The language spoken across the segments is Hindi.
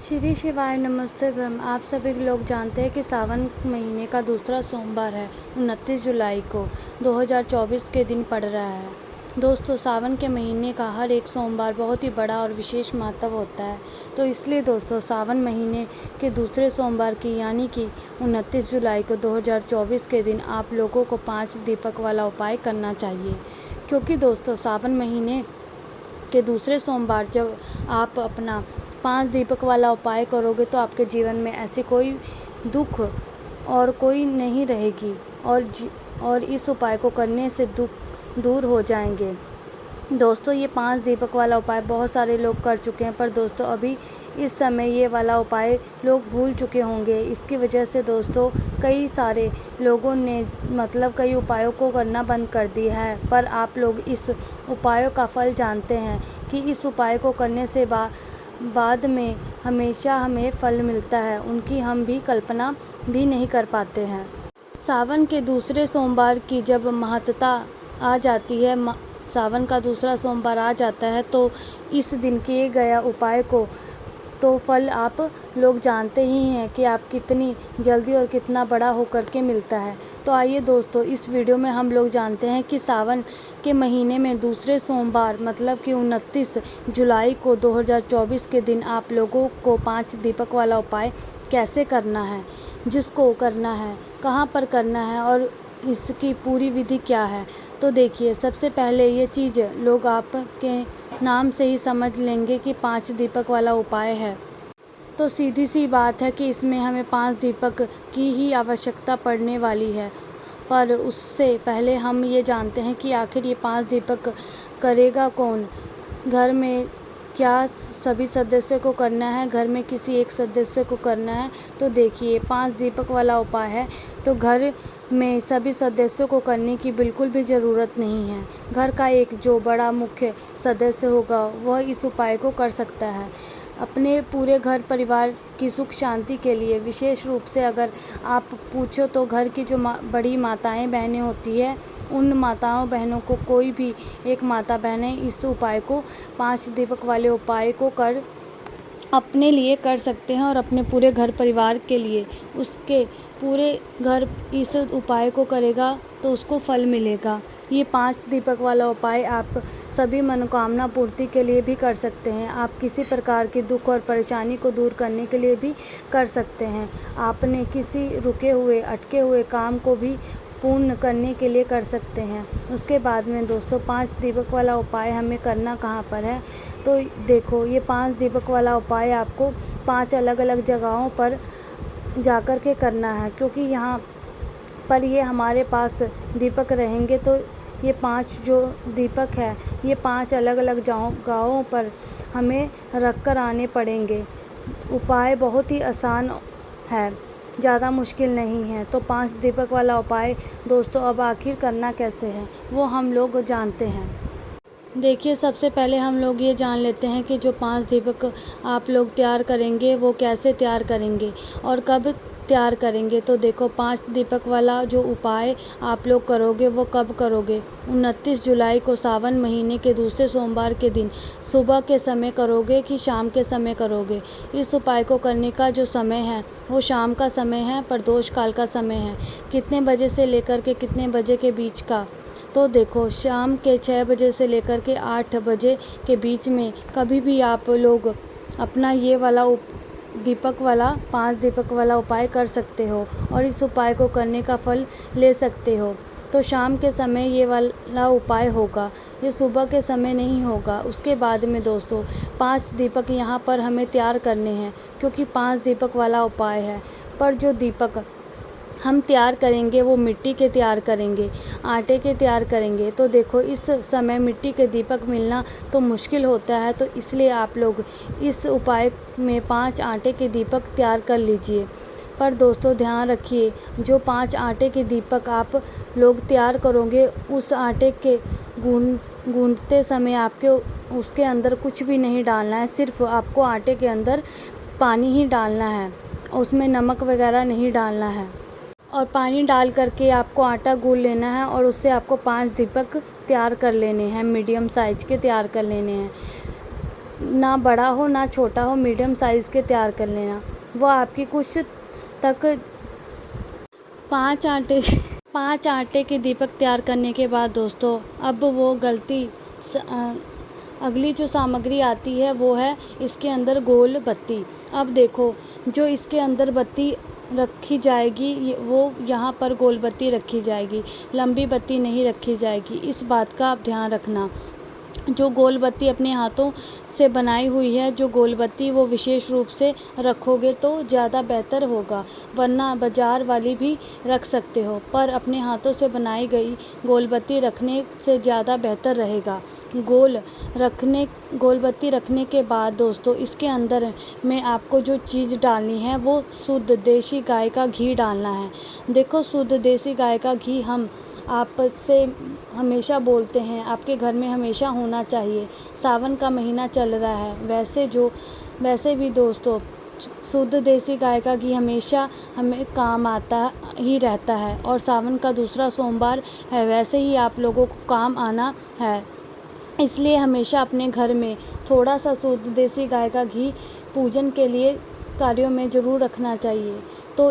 श्री शिवाय नमस्ते बम। आप सभी लोग जानते हैं कि सावन महीने का दूसरा सोमवार है 29 जुलाई को 2024 के दिन पड़ रहा है। दोस्तों, सावन के महीने का हर एक सोमवार बहुत ही बड़ा और विशेष महत्व होता है। तो इसलिए दोस्तों, सावन महीने के दूसरे सोमवार की यानी कि 29 जुलाई को 2024 के दिन आप लोगों को 5 दीपक वाला उपाय करना चाहिए। क्योंकि दोस्तों, सावन महीने के दूसरे सोमवार जब आप अपना 5 दीपक वाला उपाय करोगे तो आपके जीवन में ऐसी कोई दुख और कोई नहीं रहेगी और इस उपाय को करने से दुख दूर हो जाएंगे। दोस्तों, ये 5 दीपक वाला उपाय बहुत सारे लोग कर चुके हैं, पर दोस्तों अभी इस समय ये वाला उपाय लोग भूल चुके होंगे। इसकी वजह से दोस्तों कई सारे लोगों ने कई उपायों को करना बंद कर दिया है। पर आप लोग इस उपायों का फल जानते हैं कि इस उपाय को करने से बाद में हमेशा हमें फल मिलता है, उनकी हम भी कल्पना भी नहीं कर पाते हैं। सावन के दूसरे सोमवार की जब महत्ता आ जाती है, सावन का दूसरा सोमवार आ जाता है, तो इस दिन किए गया उपाय को तो फल आप लोग जानते ही हैं कि आप कितनी जल्दी और कितना बड़ा होकर के मिलता है। तो आइए दोस्तों, इस वीडियो में हम लोग जानते हैं कि सावन के महीने में दूसरे सोमवार कि 29 जुलाई को 2024 के दिन आप लोगों को 5 दीपक वाला उपाय कैसे करना है, जिसको करना है, कहाँ पर करना है और इसकी पूरी विधि क्या है। तो देखिए, सबसे पहले ये चीज़ लोग आपके नाम से ही समझ लेंगे कि 5 दीपक वाला उपाय है। तो सीधी सी बात है कि इसमें हमें 5 दीपक की ही आवश्यकता पड़ने वाली है। पर उससे पहले हम ये जानते हैं कि आखिर ये 5 दीपक करेगा कौन। घर में क्या सभी सदस्य को करना है, घर में किसी एक सदस्य को करना है। तो देखिए, 5 दीपक वाला उपाय है तो घर में सभी सदस्यों को करने की बिल्कुल भी ज़रूरत नहीं है। घर का एक जो बड़ा मुख्य सदस्य होगा वह इस उपाय को कर सकता है। अपने पूरे घर परिवार की सुख शांति के लिए, विशेष रूप से अगर आप पूछो तो घर की जो बड़ी माताएं बहनें होती है, उन माताओं बहनों को कोई भी एक माता बहनें इस उपाय को 5 दीपक वाले उपाय को कर अपने लिए कर सकते हैं और अपने पूरे घर परिवार के लिए। उसके पूरे घर इस उपाय को करेगा तो उसको फल मिलेगा। ये 5 दीपक वाला उपाय आप सभी मनोकामना पूर्ति के लिए भी कर सकते हैं। आप किसी प्रकार के दुख और परेशानी को दूर करने के लिए भी कर सकते हैं। आपने किसी रुके हुए अटके हुए काम को भी पूर्ण करने के लिए कर सकते हैं। उसके बाद में दोस्तों, 5 दीपक वाला उपाय हमें करना कहाँ पर है। तो देखो, ये 5 दीपक वाला उपाय आपको 5 अलग अलग जगहों पर जाकर के करना है। क्योंकि यहाँ पर ये हमारे पास दीपक रहेंगे तो ये 5 जो दीपक है ये 5 अलग अलग जगहों पर हमें रख कर आने पड़ेंगे। उपाय बहुत ही आसान है, ज़्यादा मुश्किल नहीं है। तो 5 दीपक वाला उपाय दोस्तों अब आखिर करना कैसे है वो हम लोग जानते हैं। देखिए, सबसे पहले हम लोग ये जान लेते हैं कि जो 5 दीपक आप लोग तैयार करेंगे वो कैसे तैयार करेंगे और कब तैयार करेंगे। तो देखो, 5 दीपक वाला जो उपाय आप लोग करोगे वो कब करोगे। 29 जुलाई को सावन महीने के दूसरे सोमवार के दिन सुबह के समय करोगे कि शाम के समय करोगे। इस उपाय को करने का जो समय है वो शाम का समय है, प्रदोष काल का समय है। कितने बजे से लेकर के कितने बजे के बीच का। तो देखो, शाम के 6 बजे से लेकर के 8 बजे के बीच में कभी भी आप लोग अपना ये वाला 5 दीपक वाला उपाय कर सकते हो और इस उपाय को करने का फल ले सकते हो। तो शाम के समय ये वाला उपाय होगा, ये सुबह के समय नहीं होगा। उसके बाद में दोस्तों 5 दीपक यहाँ पर हमें तैयार करने हैं, क्योंकि 5 दीपक वाला उपाय है। पर जो दीपक हम तैयार करेंगे वो मिट्टी के तैयार करेंगे, आटे के तैयार करेंगे। तो देखो, इस समय मिट्टी के दीपक मिलना तो मुश्किल होता है, तो इसलिए आप लोग इस उपाय में 5 आटे के दीपक तैयार कर लीजिए। पर दोस्तों ध्यान रखिए, जो 5 आटे के दीपक आप लोग तैयार करोगे, उस आटे के गूंदते समय आपके उसके अंदर कुछ भी नहीं डालना है। सिर्फ आपको आटे के अंदर पानी ही डालना है, उसमें नमक वगैरह नहीं डालना है। और पानी डाल करके आपको आटा गूंद लेना है और उससे आपको 5 दीपक तैयार कर लेने हैं, मीडियम साइज के तैयार कर लेने हैं। ना बड़ा हो ना छोटा हो, मीडियम साइज़ के तैयार कर लेना। वो आपकी कुछ तक 5 आटे के दीपक तैयार करने के बाद दोस्तों अब वो अगली जो सामग्री आती है वो है इसके अंदर गोल बत्ती। अब देखो, जो इसके अंदर बत्ती रखी जाएगी वो यहाँ पर गोल बत्ती रखी जाएगी, लंबी बत्ती नहीं रखी जाएगी। इस बात का आप ध्यान रखना। जो गोल बत्ती अपने हाथों से बनाई हुई है, जो गोल बत्ती वो विशेष रूप से रखोगे तो ज़्यादा बेहतर होगा, वरना बाज़ार वाली भी रख सकते हो, पर अपने हाथों से बनाई गई गोल बत्ती रखने से ज़्यादा बेहतर रहेगा। गोल बत्ती रखने के बाद दोस्तों इसके अंदर में आपको जो चीज़ डालनी है वो शुद्ध देसी गाय का घी डालना है। देखो, शुद्ध देसी गाय का घी हम आपसे हमेशा बोलते हैं, आपके घर में हमेशा होना चाहिए। सावन का महीना चल रहा है, वैसे भी दोस्तों शुद्ध देसी गाय का घी हमेशा हमें काम आता ही रहता है, और सावन का दूसरा सोमवार है, वैसे ही आप लोगों को काम आना है। इसलिए हमेशा अपने घर में थोड़ा सा शुद्ध देसी गाय का घी पूजन के लिए कार्यों में ज़रूर रखना चाहिए। तो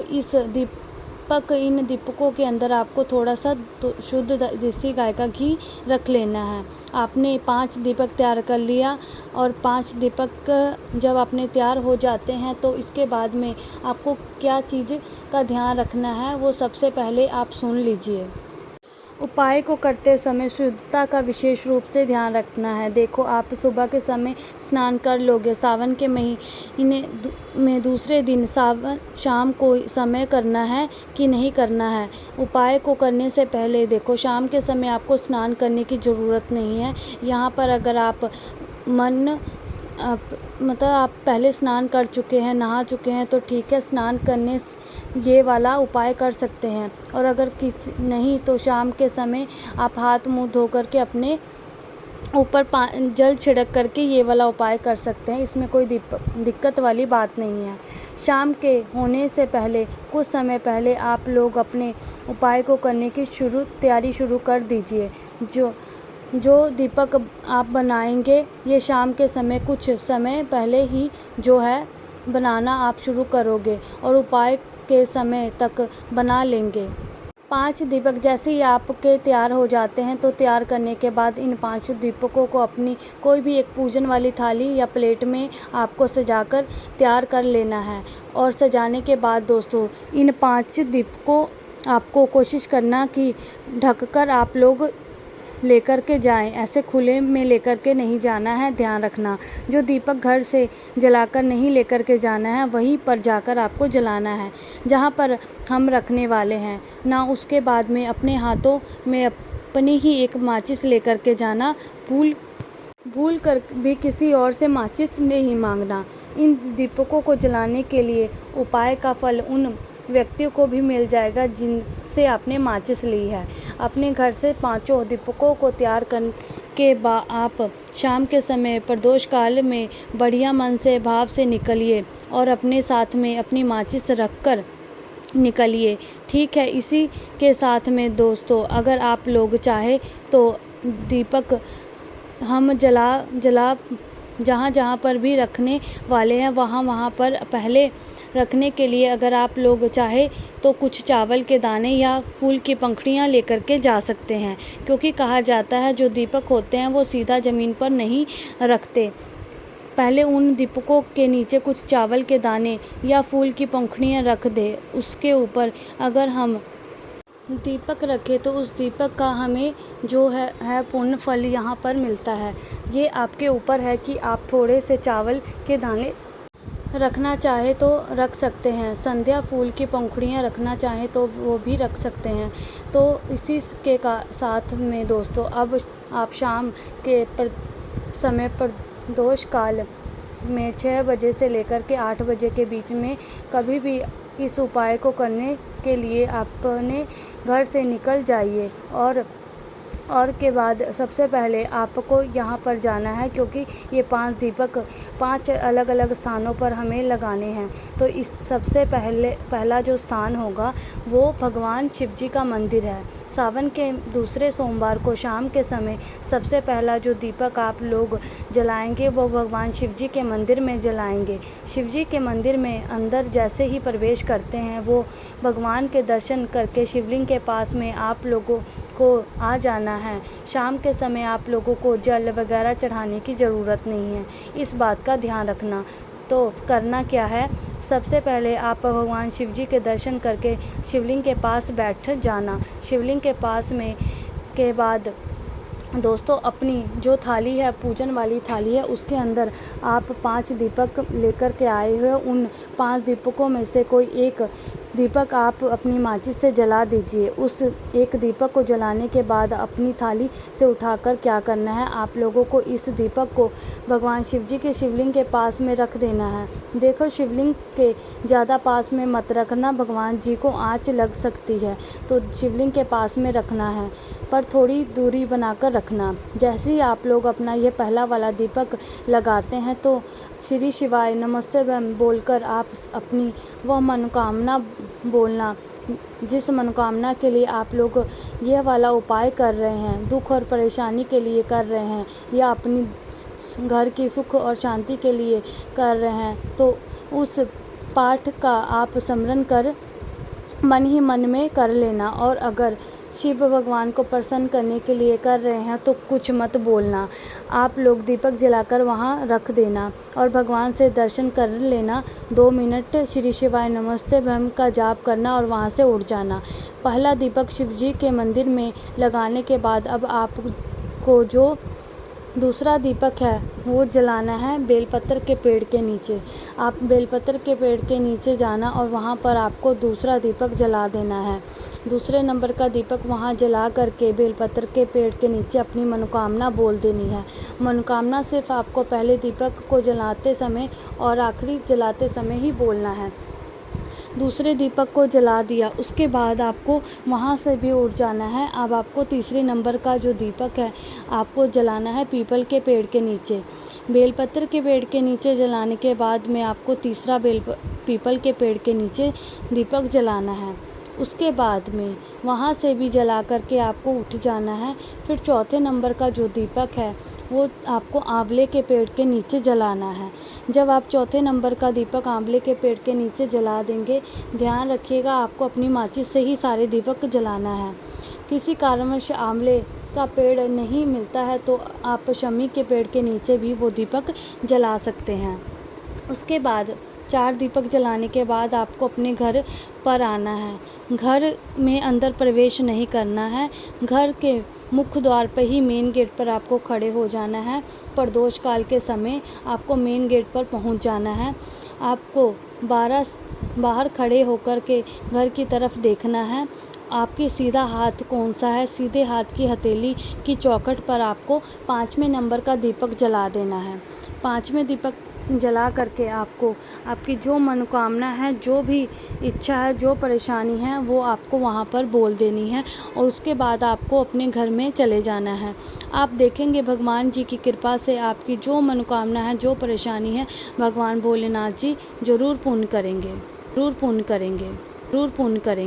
इन दीपकों के अंदर आपको थोड़ा सा शुद्ध देसी गाय का घी रख लेना है। आपने 5 दीपक तैयार कर लिया, और 5 दीपक जब अपने तैयार हो जाते हैं तो इसके बाद में आपको क्या चीज़ का ध्यान रखना है वो सबसे पहले आप सुन लीजिए। उपाय को करते समय शुद्धता का विशेष रूप से ध्यान रखना है। देखो, आप सुबह के समय स्नान कर लोगे, सावन के महीने में दूसरे दिन शाम को समय करना है कि नहीं करना है। उपाय को करने से पहले देखो, शाम के समय आपको स्नान करने की ज़रूरत नहीं है। यहाँ पर अगर आप आप पहले स्नान कर चुके हैं, नहा चुके हैं तो ठीक है, स्नान करने ये वाला उपाय कर सकते हैं। और अगर नहीं तो शाम के समय आप हाथ मुंह धो करके अपने ऊपर जल छिड़क करके ये वाला उपाय कर सकते हैं। इसमें कोई दिक्कत वाली बात नहीं है। शाम के होने से पहले कुछ समय पहले आप लोग अपने उपाय को करने की तैयारी शुरू कर दीजिए। जो दीपक आप बनाएंगे ये शाम के समय कुछ समय पहले ही जो है बनाना आप शुरू करोगे, और उपाय के समय तक बना लेंगे। 5 दीपक जैसे ही आपके तैयार हो जाते हैं तो तैयार करने के बाद इन 5 दीपकों को अपनी कोई भी एक पूजन वाली थाली या प्लेट में आपको सजाकर तैयार कर लेना है। और सजाने के बाद दोस्तों इन 5 दीपकों आपको कोशिश करना कि ढककर आप लोग लेकर के जाएं, ऐसे खुले में लेकर के नहीं जाना है, ध्यान रखना। जो दीपक घर से जलाकर नहीं लेकर के जाना है वहीं पर जाकर आपको जलाना है जहां पर हम रखने वाले हैं ना। उसके बाद में अपने हाथों में अपनी ही एक माचिस लेकर के जाना, भूल कर भी किसी और से माचिस नहीं मांगना। इन दीपकों को जलाने के लिए उपाय का फल उन व्यक्तियों को भी मिल जाएगा जिनसे आपने माचिस ली है। अपने घर से 5 दीपकों को तैयार करके आप शाम के समय प्रदोष काल में बढ़िया मन से भाव से निकलिए और अपने साथ में अपनी माचिस रखकर निकलिए। ठीक है, इसी के साथ में दोस्तों अगर आप लोग चाहे तो दीपक हम जला जहाँ पर भी रखने वाले हैं वहाँ पर पहले रखने के लिए अगर आप लोग चाहे तो कुछ चावल के दाने या फूल की पंखुड़ियाँ लेकर के जा सकते हैं, क्योंकि कहा जाता है जो दीपक होते हैं वो सीधा ज़मीन पर नहीं रखते। पहले उन दीपकों के नीचे कुछ चावल के दाने या फूल की पंखुड़ियाँ रख दे। उसके ऊपर अगर हम दीपक रखें तो उस दीपक का हमें जो है पुण्य फल यहाँ पर मिलता है। ये आपके ऊपर है कि आप थोड़े से चावल के दाने रखना चाहे तो रख सकते हैं, संध्या फूल की पंखुड़ियाँ रखना चाहें तो वो भी रख सकते हैं। तो इसी के साथ में दोस्तों अब आप शाम के समय प्रदोष काल में 6 बजे से लेकर के 8 बजे के बीच में कभी भी इस उपाय को करने के लिए अपने घर से निकल जाइए। और के बाद सबसे पहले आपको यहाँ पर जाना है, क्योंकि ये 5 दीपक 5 अलग अलग स्थानों पर हमें लगाने हैं। तो इस सबसे पहला जो स्थान होगा वो भगवान शिव जी का मंदिर है। सावन के दूसरे सोमवार को शाम के समय सबसे पहला जो दीपक आप लोग जलाएंगे वो भगवान शिव जी के मंदिर में जलाएंगे। शिव जी के मंदिर में अंदर जैसे ही प्रवेश करते हैं वो भगवान के दर्शन करके शिवलिंग के पास में आप लोगों को आ जाना है। शाम के समय आप लोगों को जल वगैरह चढ़ाने की ज़रूरत नहीं है, इस बात का ध्यान रखना। तो करना क्या है, सबसे पहले आप भगवान शिव जी के दर्शन करके शिवलिंग के पास बैठ जाना। शिवलिंग के पास में के बाद दोस्तों अपनी जो थाली है, पूजन वाली थाली है, उसके अंदर आप 5 दीपक लेकर के आए हुए, उन 5 दीपकों में से कोई एक दीपक आप अपनी माचिस से जला दीजिए। उस एक दीपक को जलाने के बाद अपनी थाली से उठाकर क्या करना है, आप लोगों को इस दीपक को भगवान शिव जी के शिवलिंग के पास में रख देना है। देखो शिवलिंग के ज़्यादा पास में मत रखना, भगवान जी को आँच लग सकती है, तो शिवलिंग के पास में रखना है, पर थोड़ी दूरी बनाकर रखना। जैसे ही आप लोग अपना ये पहला वाला दीपक लगाते हैं तो श्री शिवाय नमस्ते बोलकर आप अपनी वह मनोकामना बोलना, जिस मनोकामना के लिए आप लोग यह वाला उपाय कर रहे हैं, दुख और परेशानी के लिए कर रहे हैं या अपनी घर की सुख और शांति के लिए कर रहे हैं, तो उस पाठ का आप स्मरण कर मन ही मन में कर लेना। और अगर शिव भगवान को प्रसन्न करने के लिए कर रहे हैं तो कुछ मत बोलना, आप लोग दीपक जलाकर वहाँ रख देना और भगवान से दर्शन कर लेना। 2 मिनट श्री शिवाय नमस्ते भम का जाप करना और वहाँ से उठ जाना। पहला दीपक शिव जी के मंदिर में लगाने के बाद अब आपको जो दूसरा दीपक है वो जलाना है बेलपत्र के पेड़ के नीचे। आप बेलपत्र के पेड़ के नीचे जाना और वहाँ पर आपको दूसरा दीपक जला देना है। दूसरे नंबर का दीपक वहाँ जला करके बेलपत्र के पेड़ के नीचे अपनी मनोकामना बोल देनी है। मनोकामना सिर्फ आपको पहले दीपक को जलाते समय और आखिरी जलाते समय ही बोलना है। दूसरे दीपक को जला दिया, उसके बाद आपको वहाँ से भी उठ जाना है। अब आपको तीसरे नंबर का जो दीपक है आपको जलाना है पीपल के पेड़ के नीचे। बेलपत्र के पेड़ के नीचे जलाने के बाद में आपको तीसरा पीपल के पेड़ के नीचे दीपक जलाना है। उसके बाद में वहाँ से भी जला करके आपको उठ जाना है। फिर चौथे नंबर का जो दीपक है वो आपको आंवले के पेड़ के नीचे जलाना है। जब आप चौथे नंबर का दीपक आंवले के पेड़ के नीचे जला देंगे, ध्यान रखिएगा आपको अपनी माचिस से ही सारे दीपक जलाना है। किसी कारणवश आंवले का पेड़ नहीं मिलता है तो आप शमी के पेड़ के नीचे भी वो दीपक जला सकते हैं। उसके बाद 4 दीपक जलाने के बाद आपको अपने घर पर आना है। घर में अंदर प्रवेश नहीं करना है, घर के मुख्य द्वार पर ही मेन गेट पर आपको खड़े हो जाना है। प्रदोष काल के समय आपको मेन गेट पर पहुंच जाना है। आपको बाहर खड़े होकर के घर की तरफ देखना है। आपकी सीधा हाथ कौन सा है, सीधे हाथ की हथेली की चौखट पर आपको 5वें नंबर का दीपक जला देना है। 5वें दीपक जला करके आपको आपकी जो मनोकामना है, जो भी इच्छा है, जो परेशानी है वो आपको वहाँ पर बोल देनी है और उसके बाद आपको अपने घर में चले जाना है। आप देखेंगे भगवान जी की कृपा से आपकी जो मनोकामना है, जो परेशानी है, भगवान भोलेनाथ जी ज़रूर पूर्ण करेंगे, ज़रूर पूर्ण करेंगे, ज़रूर पूर्ण करेंगे।